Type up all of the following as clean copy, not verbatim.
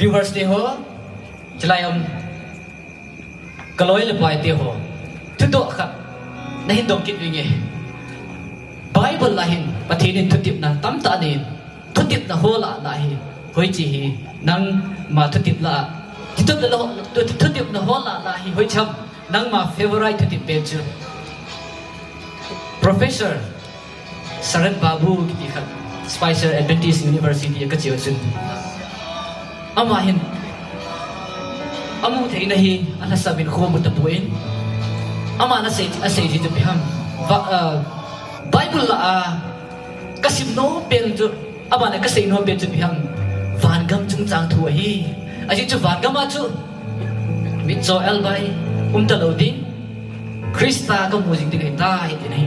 viewers te ho chlayom kaloi le pai te ho thudo kha na hin dong kit winge Bible lahin pathinin thutip na tam ta ni thutip na hola na hi hoi chi hi nang ma thutip la thutip la thutip na hola na hi hoi cham nang ma favorite thutip pe chu Professor Saran Babu ki khat Spicer Adventist University ka chiu chun ama hin amu thei na hi ala sabin khom ta puin ama na sei ji tu biham Bible la kasim no pen tu ama na kasei no pen tu biham van gam chung chang thu hi aji chu van gam a chu mit zo el bai ta lo ding Krista ka music ding ta hi ti nei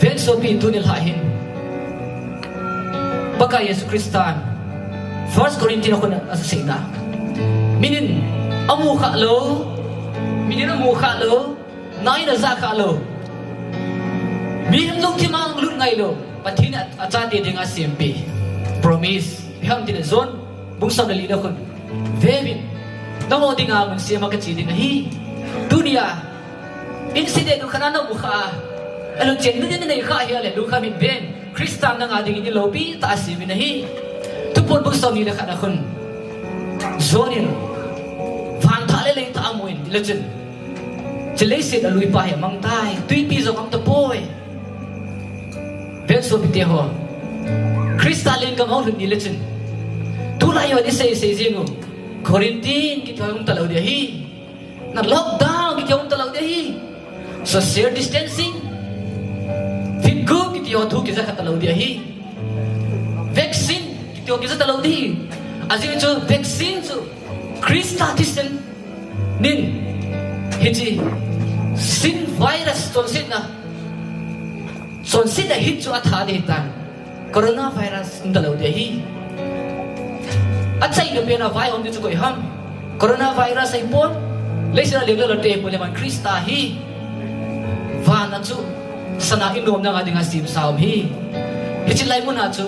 ven so pi tu ni la hin baka Yesu Kristan 1 Corinthians ko na asasay na minin amu kha lo nai na za kha lo mi hem lung ti mang lut ngai lo pathin acha te ding a simpi promise biham tin zone bung sam li na kun vevin namo dinga mun siama ka chi ding hi dunia incident du khana no bu kha alo chen ni nei kha hi ale du kha min ben Kristan na nga ding ni lo pi ta simin hi tupon bung sam ni la khana kun zonin van thale le ta amuin dilachen chele se da lui pa he mang tai tui pi zo kam to poi ben so bi te ho Kristalin kam ho ni lechen tu la yo ni se jingu Korintin ki thong ta lo de hi na lockdown ki thong ta lo de hi social distancing fit go ki yo thu ki za ta lo de hi vaccine ki yo ki za ta lo de hi azin chu vaccine chu Krista tisen nin hiji sin virus ton sin na hit chu atha de tan coronavirus ndalo de hi achai no pena vai om chu ko ham coronavirus ai pon leisra le te pole man Krista hi van na chu sana inom na nga dinga sim saum hi hichi lai mo na chu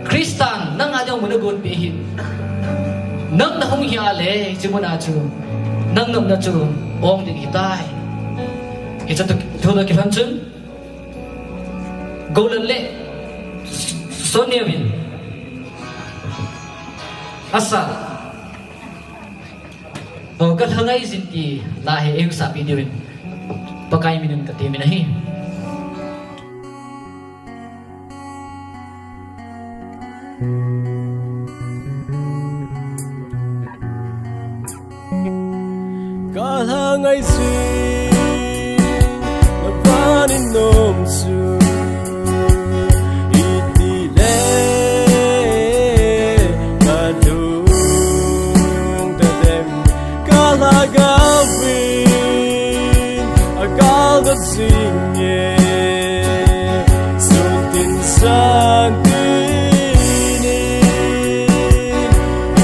Kristan na nga dong mo na gon pe hin nang na hong hiya le chi mo na chu nang nom na chu ong ding hitai hi cha to ki pham chun golden le Soniavin asa ka thangai jin ti la he eng sa pi diwin pakai minun ka te mi nahi ka thangai jin na panin nom su Zinge sultin santini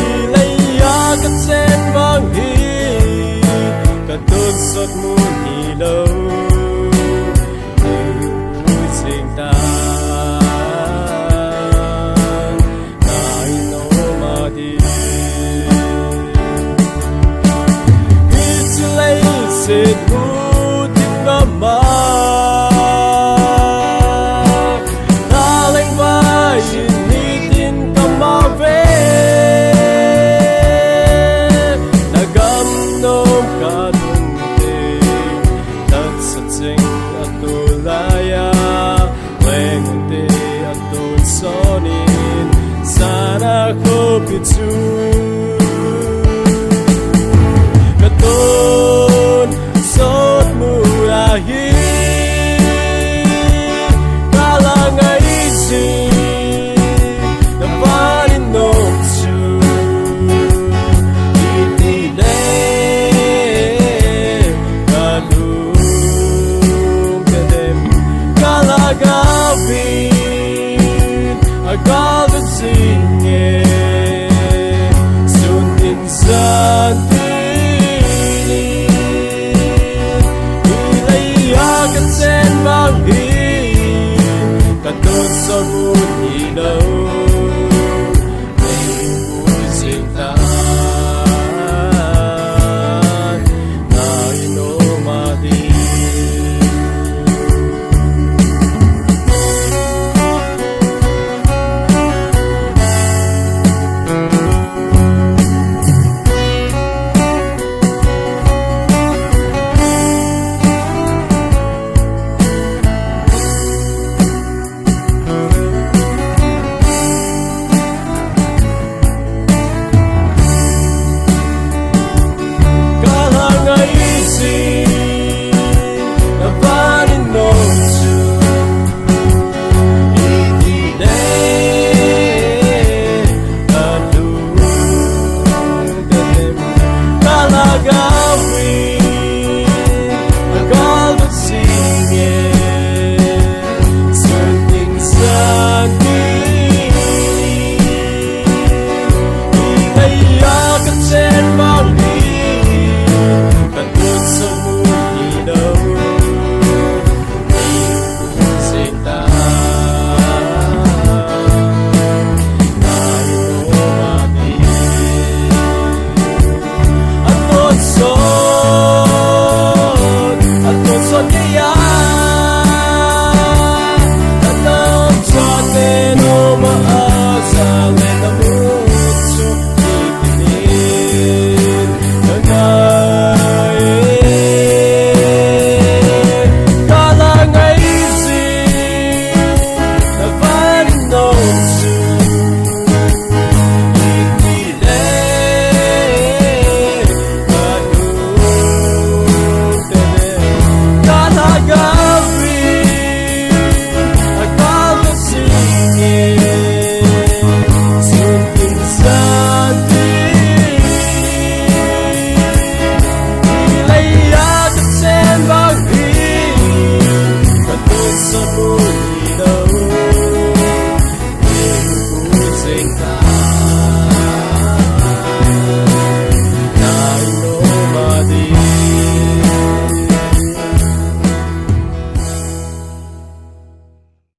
ilaya ka sen bang hi ka tut sot mu ni lo sing ta nai no ma di it's late said ma darling why you needin come away nagam nom ka dunte that's a thing atulaya wengunte atul sonin sana ko pitu